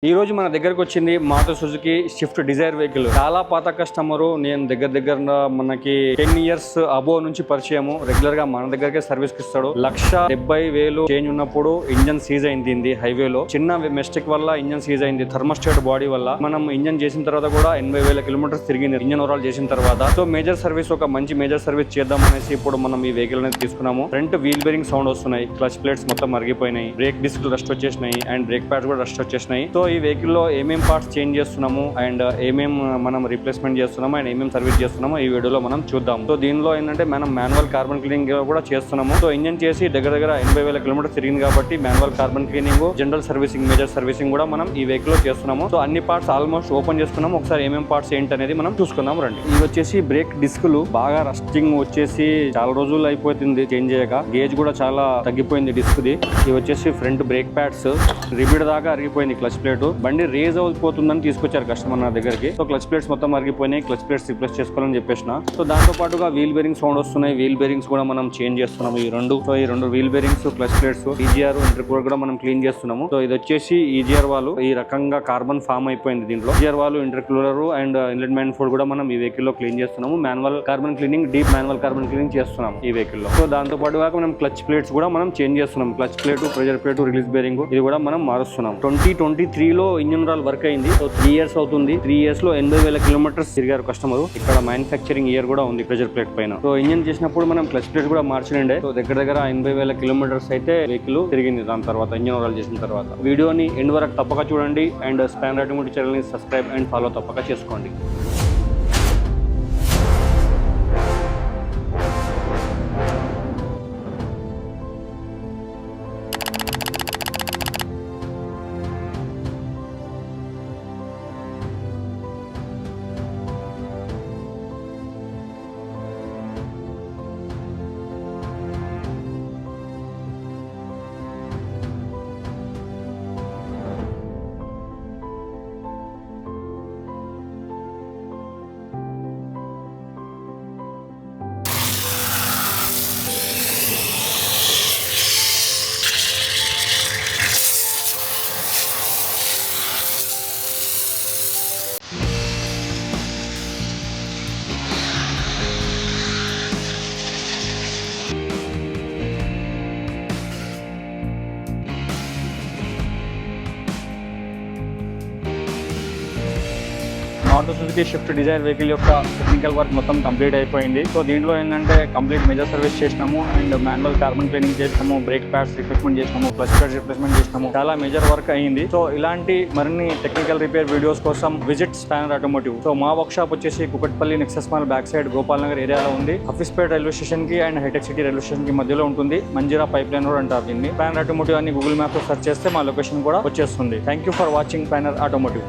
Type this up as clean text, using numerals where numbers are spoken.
ఈ రోజు మన దగ్గరకు వచ్చింది Maruti Suzuki Swift Dzire vehicle. చాలా పాత కస్టమరు, నేను దగ్గర మనకి 10 years అబోవ్ నుంచి పరిచయము. రెగ్యులర్ గా మన దగ్గరకే సర్వీస్ కి ఇస్తాడు. 1,70,000 చేంజ్ ఉన్నప్పుడు ఇంజన్ సీజ్ అయింది హైవేలో. చిన్న మిస్టేక్ వల్ల ఇంజన్ సీజ్ అయింది. థర్మోస్టాట్ బాడీ వల్ల. మనం ఇంజన్ చేసిన తర్వాత కూడా 80,000 kilometers తిరిగింది ఇంజన్ ఓవరాల్ చేసిన తర్వాత. సో మేజర్ సర్వీస్, ఒక మంచి మేజర్ సర్వీస్ చేద్దాం అనేసి ఇప్పుడు మనం ఈ వెహికల్ అనేది తీసుకున్నాము. ఫ్రంట్ వీల్ బేరింగ్ సౌండ్ వస్తున్నాయి, క్లచ్ ప్లేట్స్ మొత్తం మరిగిపోయినాయి, బ్రేక్ డిస్క్ రస్ట్ వచ్చేసినాయి అండ్ బ్రేక్ ప్యాడ్స్ కూడా రస్ట్ వచ్చేసినాయి. సో ఈ వెహికల్ లో ఏమేం పార్ట్స్ చేంజ్ చేస్తున్నాము అండ్ ఏమేం మనం రీప్లేస్మెంట్ చేస్తున్నాము అండ్ ఏమేం సర్వీస్ చేస్తున్నాము ఈ వీడియోలో మనం చూద్దాం. సో దీనిలో ఏంటంటే మనం మాన్యువల్ కార్బన్ క్లీనింగ్ కూడా చేస్తున్నాము. సో ఇంజన్ చేసి దగ్గర 80,000 kilometers తిరిగింది కాబట్టి manual carbon cleaning, general servicing, major servicing కూడా మనం ఈ వెహికల్ లో చేస్తున్నాము. సో అన్ని పార్ట్స్ ఆల్మోస్ట్ ఓపెన్ చేస్తున్నాము. ఒకసారి ఏమేం పార్ట్స్ ఏంటి అనేది మనం చూసుకుందాం రండి. ఇవి వచ్చేసి బ్రేక్ డిస్కులు బాగా రస్టింగ్ వచ్చేసి చాలా రోజులు అయిపోతుంది చేంజ్ చేయక. గేజ్ కూడా చాలా తగ్గిపోయింది డిస్క్ ది. ఇవి వచ్చేసి ఫ్రంట్ బ్రేక్ ప్యాడ్స్ రిబిడ్ దాకా అరిగిపోయింది. క్లచ్ ప్లేట్ బండి రేజ్ అవుతుందని తీసుకొచ్చారు కస్టమర్ నా దగ్గరికి. సో క్లచ్ ప్లేట్స్ మొత్తం అరిగిపోయినాయి, క్లచ్ ప్లేట్స్ రిప్లేస్ చేసుకోవాలని చెప్పేసిన. సో దాంతో పాటుగా వీల్ బేరింగ్ సౌండ్ వస్తున్నాయి. వీల్ బేరింగ్స్ కూడా మనం చేంజ్ చేస్తున్నాము. ఈ రెండు wheel bearings, clutch plates, EGR intercooler కూడా మనం క్లీన్ చేస్తున్నాము. సో ఇది వచ్చేసి ఈజీఆర్ వాళ్ళు ఈ రకంగా కార్బన్ ఫామ్ అయిపోయింది దీంట్లో. ఈజీఆర్ వాళ్ళు ఇంటర్కూలర్ అండ్ ఇన్లెట్ మ్యానిఫోల్డ్ కూడా మనం ఈ వెహికల్ లో క్లీన్ చేస్తున్నాము. Manual carbon cleaning, deep manual carbon cleaning చేస్తున్నాం ఈ వెహికల్ లో. సో దాంతో పాటుగా మనం క్లచ్ ప్లేట్స్ కూడా మనం చేంజ్ చేస్తున్నాం. Clutch plate, pressure plate, release bearing ఇది కూడా మనం మారుస్తున్నాం. 2023 ఇంజన్ రాల్ వర్క్ అయింది. సో 3 years అవుతుంది. 3 years లో 80,000 kilometers తిరిగారు కస్టమర్. ఇక్కడ మ్యానుఫ్యాక్చరింగ్ ఇయర్ కూడా ఉంది ప్రెజర్ ప్లేట్ పైన. సో ఇంజన్ చేసినప్పుడు మనం క్లచ్ ప్లేట్ కూడా మార్చినండే. సో దగ్గర 80,000 kilometers అయితే వెహికల్ తిరిగింది దాని తర్వాత, ఇంజన్ ఓవరాల్ చేసిన తర్వాత. వీడియోని ఎండ్ వరకు తప్పక చూడండి అండ్ స్పానర్ ఆటోమోటివ్ ఛానల్ ని సబ్స్క్రైబ్ అండ్ ఫాలో తప్పక చేసుకోండి. Maruti Suzuki Swift Dzire vehicle యొక్క టెక్నికల్ వర్క్ మొత్తం కంప్లీట్ అయిపోయింది. సో దీంట్లో ఏంటంటే కంప్లీట్ మేజర్ సర్వీస్ చేసినాము అండ్ మాన్యువల్ కార్బన్ క్లీనింగ్ చేసినాము, బ్రేక్ ప్యాడ్స్ రిప్లేస్మెంట్ చేసినాము, క్లచ్ ప్యాడ్స్ రిప్లేస్మెంట్ చేసినాము. చాలా మేజర్ వర్క్ అయింది. సో ఇలాంటి మరిన్ని టెక్నికల్ రిపేర్ వీడియోస్ కోసం విజిట్ స్పానర్ ఆటోమోటివ్. సో మా వర్క్ షాప్ వచ్చేసి Kukatpally Nexus mall back side Gopal Nagar ఏరియాలో ఉంది. హఫీస్పేట్ రైల్వే స్టేషన్ కి అండ్ హైటెక్ సిటీ రైల్వే స్టేషన్ కి మధ్యలో ఉంటుంది. మంజీరా పైప్ లైన్ రోడ్ అంటారు దీన్ని. స్పానర్ ఆటోమోటివ్ అని గూగుల్ మ్యాప్ లో సెర్చ్ చేస్తే మా లొకేషన్ కూడా వచ్చేస్తుంది. Thank you for watching Spanner automotive.